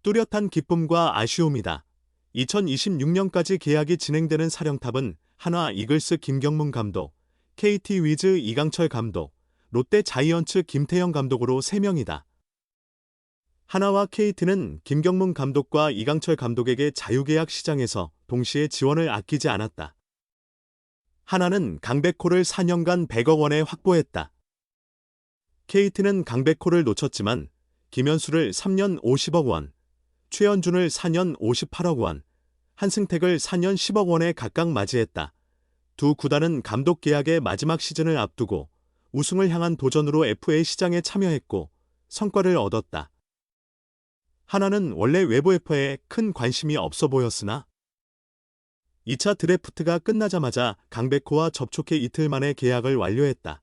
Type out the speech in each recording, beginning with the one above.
뚜렷한 기쁨과 아쉬움이다. 2026년까지 계약이 진행되는 사령탑은 한화 이글스 김경문 감독, KT 위즈 이강철 감독, 롯데 자이언츠 김태형 감독으로 3명이다. 한화와 KT는 김경문 감독과 이강철 감독에게 자유계약 시장에서 동시에 지원을 아끼지 않았다. 한화는 강백호를 4년간 100억 원에 확보했다. KT는 강백호를 놓쳤지만 김현수를 3년 50억 원, 최현준을 4년 58억 원, 한승택을 4년 10억 원에 각각 맞이했다. 두 구단은 감독 계약의 마지막 시즌을 앞두고 우승을 향한 도전으로 FA 시장에 참여했고 성과를 얻었다. 한화는 원래 외부 FA에 큰 관심이 없어 보였으나 2차 드래프트가 끝나자마자 강백호와 접촉해 이틀 만에 계약을 완료했다.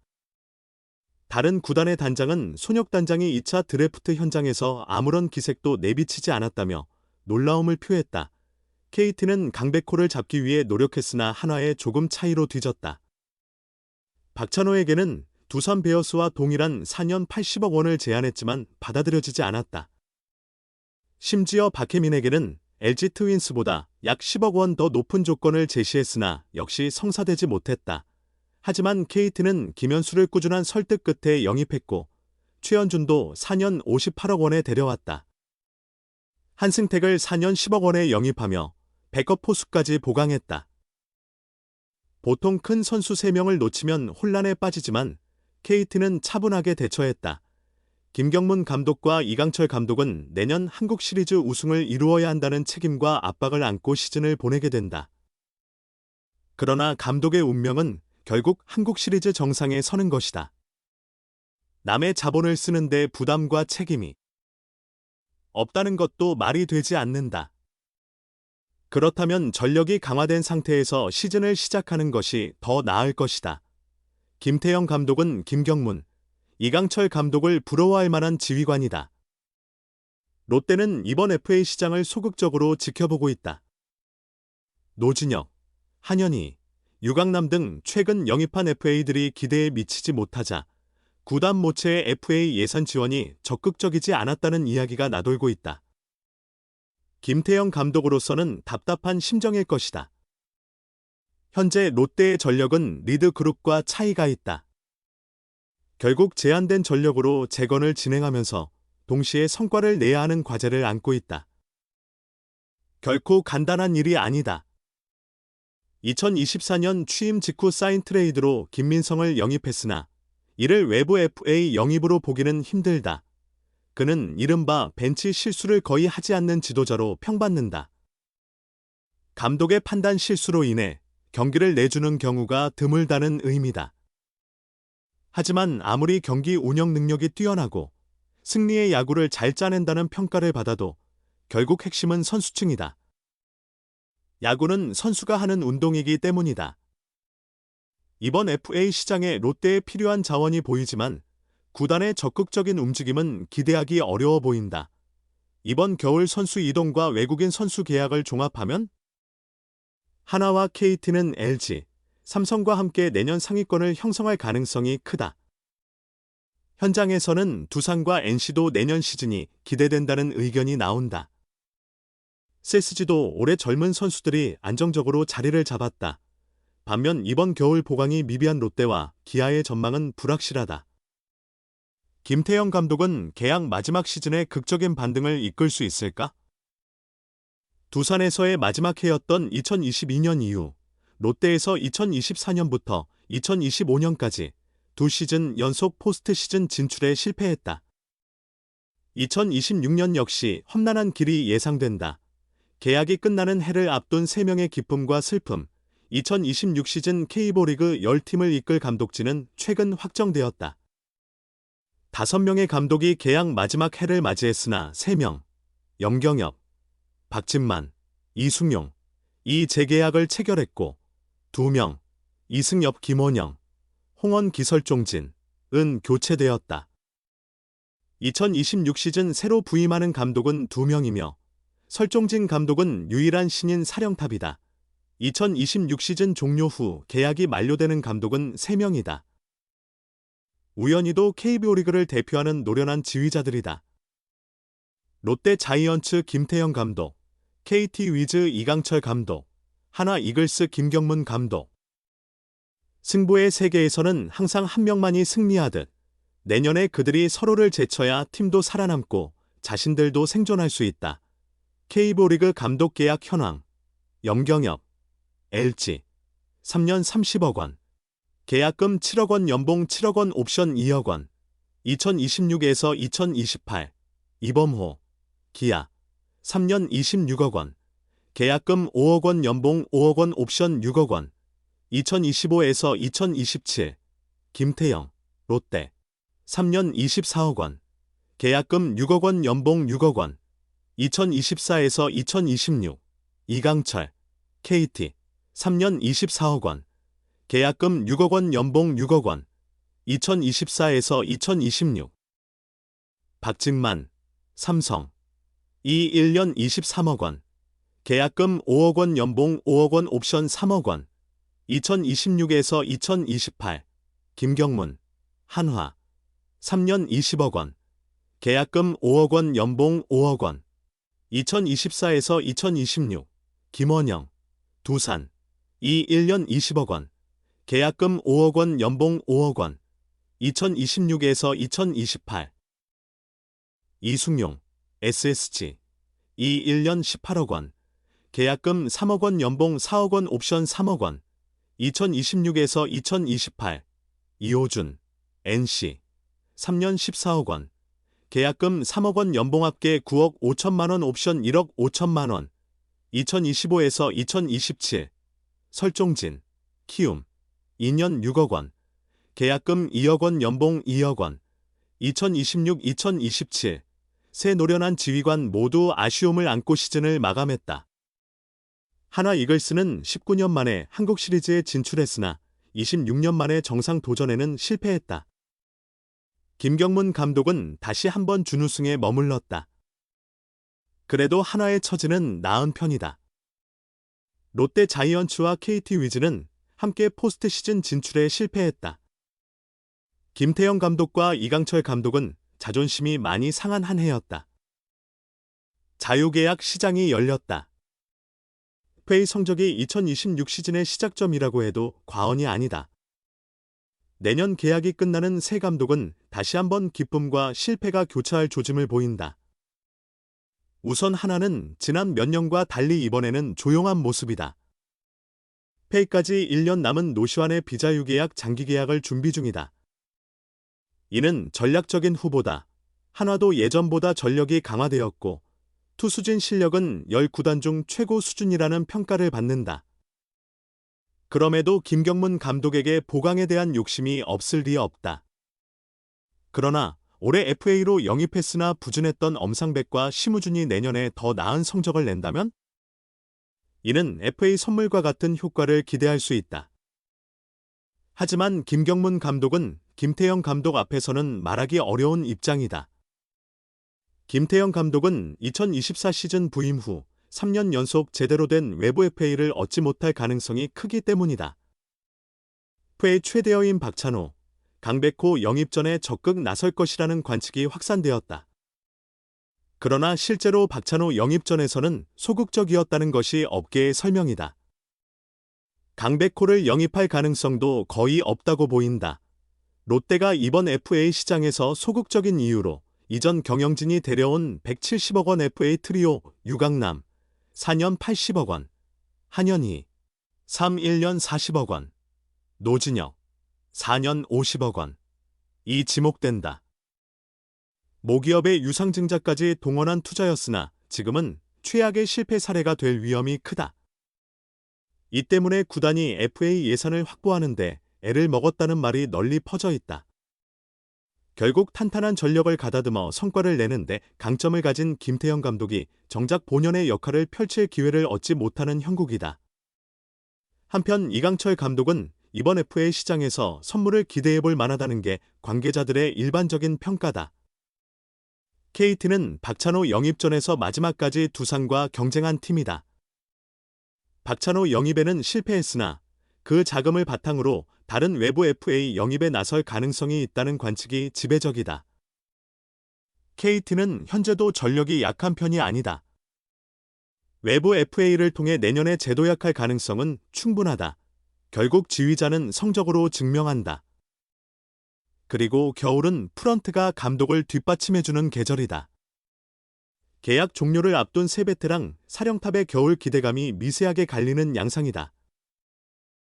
다른 구단의 단장은 손혁 단장이 2차 드래프트 현장에서 아무런 기색도 내비치지 않았다며 놀라움을 표했다. KT는 강백호를 잡기 위해 노력했으나 한화에 조금 차이로 뒤졌다. 박찬호에게는 두산 베어스와 동일한 4년 80억 원을 제안했지만 받아들여지지 않았다. 심지어 박혜민에게는 LG 트윈스보다 약 10억 원 더 높은 조건을 제시했으나 역시 성사되지 못했다. 하지만 KT는 김현수를 꾸준한 설득 끝에 영입했고 최현준도 4년 58억 원에 데려왔다. 한승택을 4년 10억 원에 영입하며 백업 포수까지 보강했다. 보통 큰 선수 3명을 놓치면 혼란에 빠지지만 KT는 차분하게 대처했다. 김경문 감독과 이강철 감독은 내년 한국 시리즈 우승을 이루어야 한다는 책임과 압박을 안고 시즌을 보내게 된다. 그러나 감독의 운명은 결국 한국 시리즈 정상에 서는 것이다. 남의 자본을 쓰는데 부담과 책임이 없다는 것도 말이 되지 않는다. 그렇다면 전력이 강화된 상태에서 시즌을 시작하는 것이 더 나을 것이다. 김태형 감독은 김경문, 이강철 감독을 부러워할 만한 지휘관이다. 롯데는 이번 FA 시장을 소극적으로 지켜보고 있다. 노진혁, 한현희, 유강남 등 최근 영입한 FA들이 기대에 미치지 못하자 구단 모체의 FA 예산 지원이 적극적이지 않았다는 이야기가 나돌고 있다. 김태형 감독으로서는 답답한 심정일 것이다. 현재 롯데의 전력은 리드그룹과 차이가 있다. 결국 제한된 전력으로 재건을 진행하면서 동시에 성과를 내야 하는 과제를 안고 있다. 결코 간단한 일이 아니다. 2024년 취임 직후 사인 트레이드로 김민성을 영입했으나 이를 외부 FA 영입으로 보기는 힘들다. 그는 이른바 벤치 실수를 거의 하지 않는 지도자로 평받는다. 감독의 판단 실수로 인해 경기를 내주는 경우가 드물다는 의미다. 하지만 아무리 경기 운영 능력이 뛰어나고 승리의 야구를 잘 짜낸다는 평가를 받아도 결국 핵심은 선수층이다. 야구는 선수가 하는 운동이기 때문이다. 이번 FA 시장에 롯데에 필요한 자원이 보이지만 구단의 적극적인 움직임은 기대하기 어려워 보인다. 이번 겨울 선수 이동과 외국인 선수 계약을 종합하면 한화와 KT는 LG, 삼성과 함께 내년 상위권을 형성할 가능성이 크다. 현장에서는 두산과 NC도 내년 시즌이 기대된다는 의견이 나온다. SSG도 올해 젊은 선수들이 안정적으로 자리를 잡았다. 반면 이번 겨울 보강이 미비한 롯데와 기아의 전망은 불확실하다. 김태형 감독은 계약 마지막 시즌에 극적인 반등을 이끌 수 있을까? 두산에서의 마지막 해였던 2022년 이후 롯데에서 2024년부터 2025년까지 두 시즌 연속 포스트 시즌 진출에 실패했다. 2026년 역시 험난한 길이 예상된다. 계약이 끝나는 해를 앞둔 3명의 기쁨과 슬픔, 2026 시즌 K리그 10팀을 이끌 감독진은 최근 확정되었다. 5명의 감독이 계약 마지막 해를 맞이했으나 3명, 염경엽, 박진만, 이승용, 이 재계약을 체결했고 2명, 이승엽 김원영, 홍원 기설종진, 은 교체되었다. 2026 시즌 새로 부임하는 감독은 2명이며 설종진 감독은 유일한 신인 사령탑이다. 2026 시즌 종료 후 계약이 만료되는 감독은 3명이다. 우연히도 KBO 리그를 대표하는 노련한 지휘자들이다. 롯데 자이언츠 김태형 감독, KT 위즈 이강철 감독, 한화 이글스 김경문 감독. 승부의 세계에서는 항상 한 명만이 승리하듯 내년에 그들이 서로를 제쳐야 팀도 살아남고 자신들도 생존할 수 있다. K리그 감독 계약 현황. 염경엽, LG, 3년 30억 원. 계약금 7억 원, 연봉 7억 원, 옵션 2억 원. 2026에서 2028. 이범호, 기아, 3년 26억 원. 계약금 5억 원, 연봉 5억 원, 옵션 6억 원. 2025에서 2027. 김태형, 롯데, 3년 24억 원. 계약금 6억 원, 연봉 6억 원. 2024에서 2026. 이강철, KT, 3년 24억 원. 계약금 6억 원, 연봉 6억 원. 2024에서 2026. 박증만, 삼성, 1년 23억 원. 계약금 5억 원, 연봉 5억 원, 옵션 3억 원. 2026에서 2028. 김경문, 한화, 3년 20억 원. 계약금 5억 원, 연봉 5억 원. 2024에서 2026. 김원영, 두산, 1년 20억 원. 계약금 5억 원, 연봉 5억 원. 2026에서 2028. 이승용, SSG, 1년 18억 원. 계약금 3억 원, 연봉 4억 원, 옵션 3억 원. 2026에서 2028. 이호준, NC, 3년 14억 원. 계약금 3억 원, 연봉 합계 9억 5천만 원, 옵션 1억 5천만 원. 2025에서 2027. 설종진, 키움, 2년 6억 원. 계약금 2억 원, 연봉 2억 원. 2026-2027. 새 노련한 지휘관 모두 아쉬움을 안고 시즌을 마감했다. 한화 이글스는 19년 만에 한국 시리즈에 진출했으나 26년 만에 정상 도전에는 실패했다. 김경문 감독은 다시 한번 준우승에 머물렀다. 그래도 한화의 처지는 나은 편이다. 롯데 자이언츠와 KT 위즈는 함께 포스트 시즌 진출에 실패했다. 김태형 감독과 이강철 감독은 자존심이 많이 상한 한 해였다. 자유계약 시장이 열렸다. FA 성적이 2026 시즌의 시작점이라고 해도 과언이 아니다. 내년 계약이 끝나는 새 감독은 다시 한번 기쁨과 실패가 교차할 조짐을 보인다. 우선 하나는 지난 몇 년과 달리 이번에는 조용한 모습이다. 폐이까지 1년 남은 노시환의 비자유 계약 장기 계약을 준비 중이다. 이는 전략적인 후보다. 한화도 예전보다 전력이 강화되었고 투수진 실력은 10구단 중 최고 수준이라는 평가를 받는다. 그럼에도 김경문 감독에게 보강에 대한 욕심이 없을 리 없다. 그러나 올해 FA로 영입했으나 부진했던 엄상백과 심우준이 내년에 더 나은 성적을 낸다면? 이는 FA 선물과 같은 효과를 기대할 수 있다. 하지만 김경문 감독은 김태형 감독 앞에서는 말하기 어려운 입장이다. 김태형 감독은 2024 시즌 부임 후 3년 연속 제대로 된 외부 FA를 얻지 못할 가능성이 크기 때문이다. FA 최대어인 박찬호, 강백호 영입 전에 적극 나설 것이라는 관측이 확산되었다. 그러나 실제로 박찬호 영입 전에서는 소극적이었다는 것이 업계의 설명이다. 강백호를 영입할 가능성도 거의 없다고 보인다. 롯데가 이번 FA 시장에서 소극적인 이유로 이전 경영진이 데려온 170억 원 FA 트리오 유강남, 4년 80억 원, 한현희, 1년 40억 원, 노진혁, 4년 50억 원. 이 지목된다. 모기업의 유상증자까지 동원한 투자였으나 지금은 최악의 실패 사례가 될 위험이 크다. 이 때문에 구단이 FA 예산을 확보하는데 애를 먹었다는 말이 널리 퍼져 있다. 결국 탄탄한 전력을 가다듬어 성과를 내는데 강점을 가진 김태형 감독이 정작 본연의 역할을 펼칠 기회를 얻지 못하는 형국이다. 한편 이강철 감독은 이번 FA 시장에서 선물을 기대해볼 만하다는 게 관계자들의 일반적인 평가다. KT는 박찬호 영입전에서 마지막까지 두산과 경쟁한 팀이다. 박찬호 영입에는 실패했으나 그 자금을 바탕으로 다른 외부 FA 영입에 나설 가능성이 있다는 관측이 지배적이다. KT는 현재도 전력이 약한 편이 아니다. 외부 FA를 통해 내년에 재도약할 가능성은 충분하다. 결국 지휘자는 성적으로 증명한다. 그리고 겨울은 프런트가 감독을 뒷받침해주는 계절이다. 계약 종료를 앞둔 세 베테랑 사령탑의 겨울 기대감이 미세하게 갈리는 양상이다.